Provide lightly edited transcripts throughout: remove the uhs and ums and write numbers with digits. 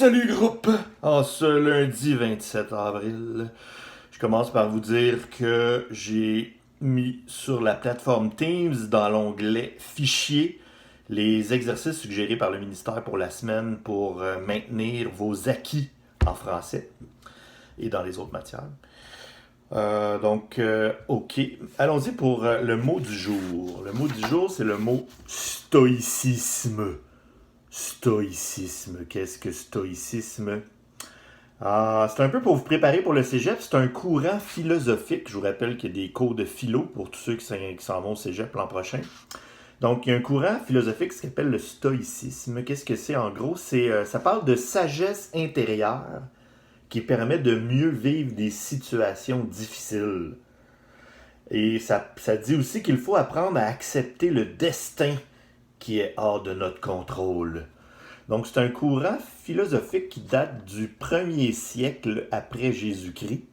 Salut groupe! En ce lundi 27 avril, je commence par vous dire que j'ai mis sur la plateforme Teams dans l'onglet Fichiers les exercices suggérés par le ministère pour la semaine pour maintenir vos acquis en français et dans les autres matières. OK. Allons-y pour le mot du jour. Le mot du jour, c'est le mot stoïcisme. Stoïcisme. Qu'est-ce que stoïcisme? C'est un peu pour vous préparer pour le cégep. C'est un courant philosophique. Je vous rappelle qu'il y a des cours de philo pour tous ceux qui s'en vont au cégep l'an prochain. Donc, il y a un courant philosophique qui s'appelle le stoïcisme. Qu'est-ce que c'est en gros? Ça parle de sagesse intérieure qui permet de mieux vivre des situations difficiles. Et ça dit aussi qu'il faut apprendre à accepter le destin qui est hors de notre contrôle. Donc, c'est un courant philosophique qui date du 1er siècle après Jésus-Christ.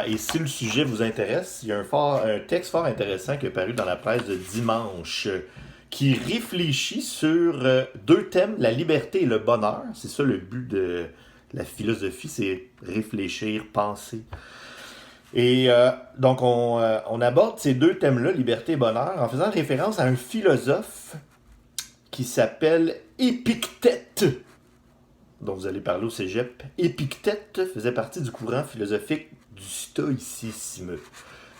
Et si le sujet vous intéresse, il y a un texte fort intéressant qui est paru dans la presse de dimanche qui réfléchit sur deux thèmes, la liberté et le bonheur. C'est ça le but de la philosophie, c'est réfléchir, penser. Et donc, on aborde ces deux thèmes-là, liberté et bonheur, en faisant référence à un philosophe qui s'appelle Épictète, dont vous allez parler au cégep. Épictète faisait partie du courant philosophique du stoïcisme.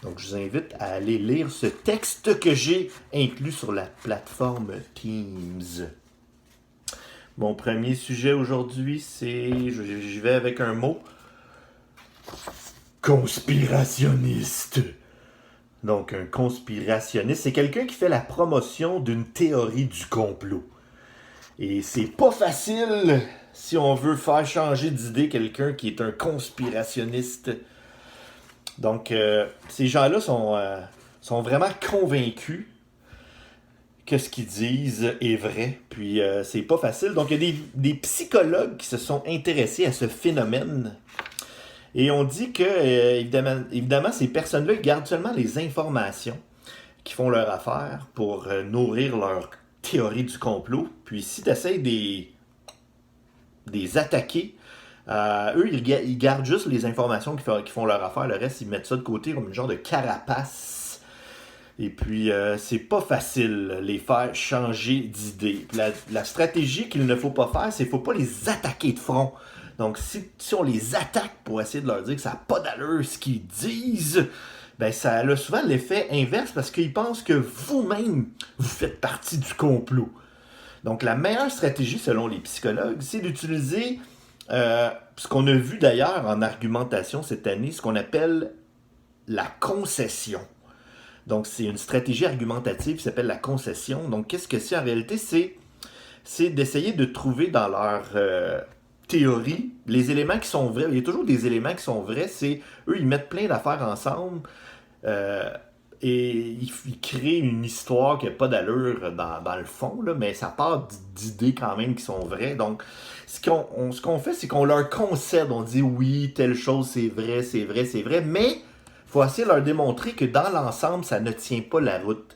Donc, je vous invite à aller lire ce texte que j'ai inclus sur la plateforme Teams. Mon premier sujet aujourd'hui, j'y vais avec un mot. Conspirationniste. Donc, un conspirationniste, c'est quelqu'un qui fait la promotion d'une théorie du complot. Et c'est pas facile si on veut faire changer d'idée quelqu'un qui est un conspirationniste. Donc, ces gens-là sont vraiment convaincus que ce qu'ils disent est vrai. Puis, c'est pas facile. Donc, il y a des psychologues qui se sont intéressés à ce phénomène. Et on dit que, évidemment, ces personnes-là gardent seulement les informations qui font leur affaire pour nourrir leur théorie du complot. Puis si tu essaies des attaquer, eux, ils gardent juste les informations qui font leur affaire. Le reste, ils mettent ça de côté comme une genre de carapace. Et puis, c'est pas facile les faire changer d'idée. Puis la stratégie qu'il ne faut pas faire, c'est qu'il ne faut pas les attaquer de front. Donc, si on les attaque pour essayer de leur dire que ça n'a pas d'allure ce qu'ils disent, ben ça a souvent l'effet inverse parce qu'ils pensent que vous-même, vous faites partie du complot. Donc, la meilleure stratégie, selon les psychologues, c'est d'utiliser ce qu'on a vu d'ailleurs en argumentation cette année, ce qu'on appelle la concession. Donc, c'est une stratégie argumentative qui s'appelle la concession. Donc, qu'est-ce que c'est en réalité? C'est d'essayer de trouver dans leur théorie les éléments qui sont vrais. Il y a toujours des éléments qui sont vrais. Eux, ils mettent plein d'affaires ensemble et ils créent une histoire qui n'a pas d'allure dans le fond, là, mais ça part d'idées quand même qui sont vraies. Donc, ce qu'on fait, c'est qu'on leur concède. On dit oui, telle chose, c'est vrai, c'est vrai, c'est vrai, mais il faut essayer de leur démontrer que dans l'ensemble, ça ne tient pas la route.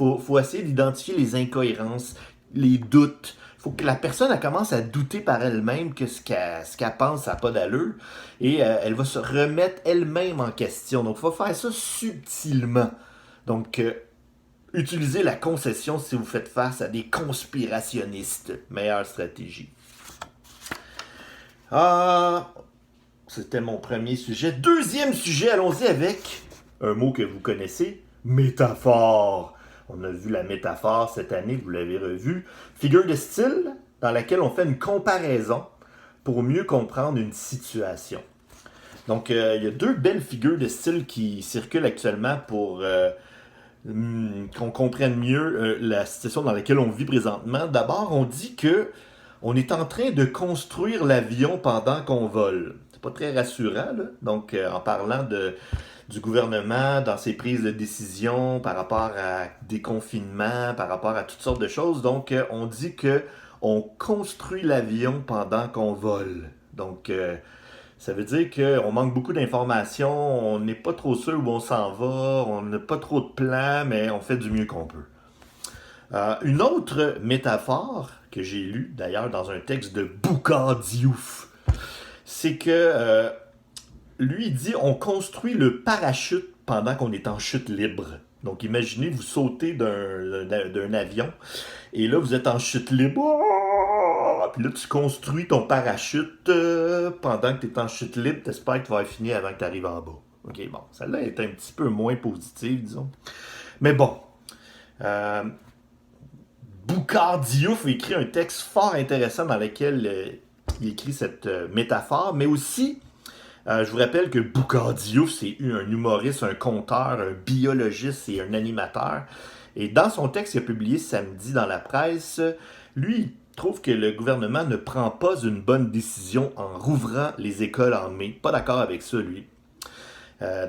Il faut essayer d'identifier les incohérences, les doutes. Il faut que la personne elle commence à douter par elle-même que ce qu'elle pense n'a pas d'allure et elle va se remettre elle-même en question. Donc, il faut faire ça subtilement. Donc, utilisez la concession si vous faites face à des conspirationnistes. Meilleure stratégie. C'était mon premier sujet. Deuxième sujet, allons-y avec un mot que vous connaissez, métaphore. On a vu la métaphore cette année, vous l'avez revu. Figure de style dans laquelle on fait une comparaison pour mieux comprendre une situation. Donc, il y a deux belles figures de style qui circulent actuellement pour qu'on comprenne mieux la situation dans laquelle on vit présentement. D'abord, on dit que on est en train de construire l'avion pendant qu'on vole. C'est pas très rassurant, là. Donc, en parlant du gouvernement dans ses prises de décision par rapport à des confinements, par rapport à toutes sortes de choses. Donc, on dit que on construit l'avion pendant qu'on vole. Donc, ça veut dire qu'on manque beaucoup d'informations, on n'est pas trop sûr où on s'en va, on n'a pas trop de plans, mais on fait du mieux qu'on peut. Une autre métaphore que j'ai lu, d'ailleurs, dans un texte de Boukhar Diouf. C'est que lui, il dit on construit le parachute pendant qu'on est en chute libre. Donc, imaginez, vous sautez d'un avion et là, vous êtes en chute libre. Puis là, tu construis ton parachute pendant que tu es en chute libre. T'espères que tu vas finir avant que tu arrives en bas. OK, bon, celle-là est un petit peu moins positive, disons. Mais bon, Boukhar Diouf a écrit un texte fort intéressant dans lequel il écrit cette métaphore, mais aussi, je vous rappelle que Boukhar Diouf, c'est un humoriste, un conteur, un biologiste et un animateur. Et dans son texte qu'il a publié samedi dans la presse, lui, il trouve que le gouvernement ne prend pas une bonne décision en rouvrant les écoles en mai. Pas d'accord avec ça, lui.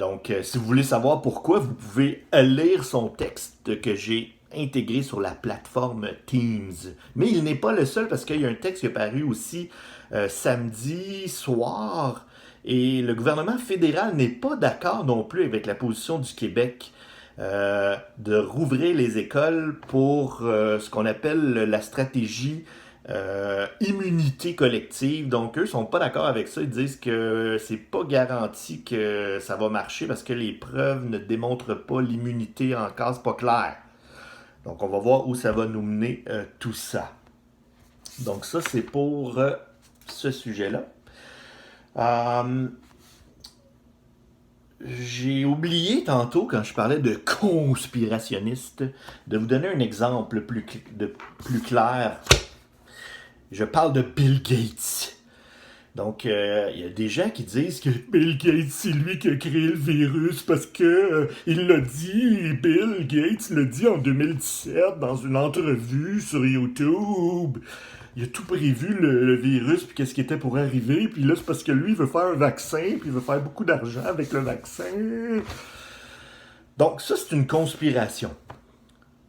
Donc, si vous voulez savoir pourquoi, vous pouvez lire son texte que j'ai intégré sur la plateforme Teams. Mais il n'est pas le seul parce qu'il y a un texte qui est paru aussi samedi soir. Et le gouvernement fédéral n'est pas d'accord non plus avec la position du Québec de rouvrir les écoles pour ce qu'on appelle la stratégie immunité collective. Donc, eux sont pas d'accord avec ça. Ils disent que c'est pas garanti que ça va marcher parce que les preuves ne démontrent pas l'immunité encore. C'est pas clair. Donc, on va voir où ça va nous mener tout ça. Donc, ça, c'est pour ce sujet-là. J'ai oublié tantôt, quand je parlais de conspirationniste, de vous donner un exemple plus clair. Je parle de Bill Gates. Donc, il y a des gens qui disent que Bill Gates, c'est lui qui a créé le virus parce que il l'a dit, Bill Gates l'a dit en 2017 dans une entrevue sur YouTube. Il a tout prévu, le virus, puis qu'est-ce qui était pour arriver. Puis là, c'est parce que lui, il veut faire un vaccin, puis il veut faire beaucoup d'argent avec le vaccin. Donc, ça, c'est une conspiration.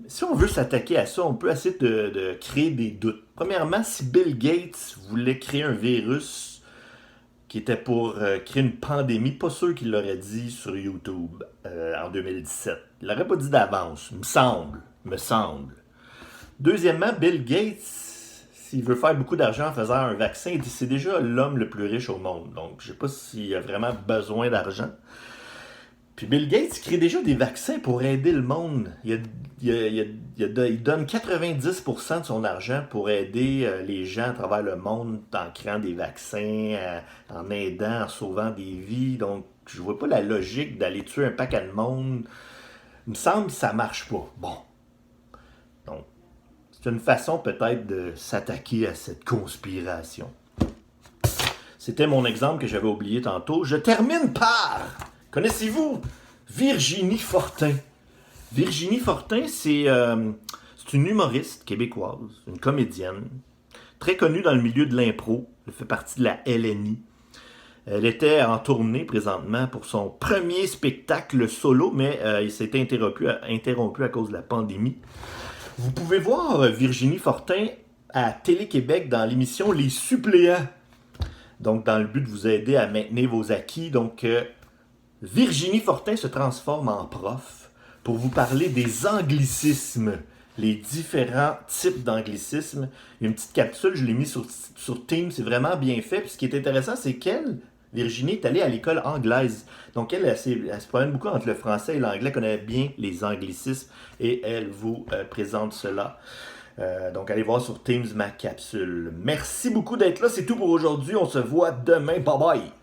Si on veut s'attaquer à ça, on peut essayer de créer des doutes. Premièrement, si Bill Gates voulait créer un virus qui était pour créer une pandémie, pas sûr qu'il l'aurait dit sur YouTube en 2017. Il l'aurait pas dit d'avance, me semble. Deuxièmement, Bill Gates, s'il veut faire beaucoup d'argent en faisant un vaccin, c'est déjà l'homme le plus riche au monde. Donc, je sais pas s'il a vraiment besoin d'argent. Puis Bill Gates crée déjà des vaccins pour aider le monde. Il donne 90% de son argent pour aider les gens à travers le monde en créant des vaccins, en aidant, en sauvant des vies. Donc, je vois pas la logique d'aller tuer un paquet de monde. Il me semble que ça marche pas. Bon. Donc, c'est une façon peut-être de s'attaquer à cette conspiration. C'était mon exemple que j'avais oublié tantôt. Je termine par... Connaissez-vous Virginie Fortin? Virginie Fortin, c'est une humoriste québécoise, une comédienne, très connue dans le milieu de l'impro. Elle fait partie de la LNI. Elle était en tournée présentement pour son premier spectacle solo, mais il s'est interrompu à cause de la pandémie. Vous pouvez voir Virginie Fortin à Télé-Québec dans l'émission Les Suppléants. Donc, dans le but de vous aider à maintenir vos acquis. Donc, Virginie Fortin se transforme en prof pour vous parler des anglicismes, les différents types d'anglicismes. Il y a une petite capsule, je l'ai mis sur Teams, c'est vraiment bien fait. Puis ce qui est intéressant, c'est qu'elle, Virginie, est allée à l'école anglaise. Donc elle se promène beaucoup entre le français et l'anglais, connaît bien les anglicismes et elle vous présente cela. Donc allez voir sur Teams ma capsule. Merci beaucoup d'être là, c'est tout pour aujourd'hui. On se voit demain. Bye bye!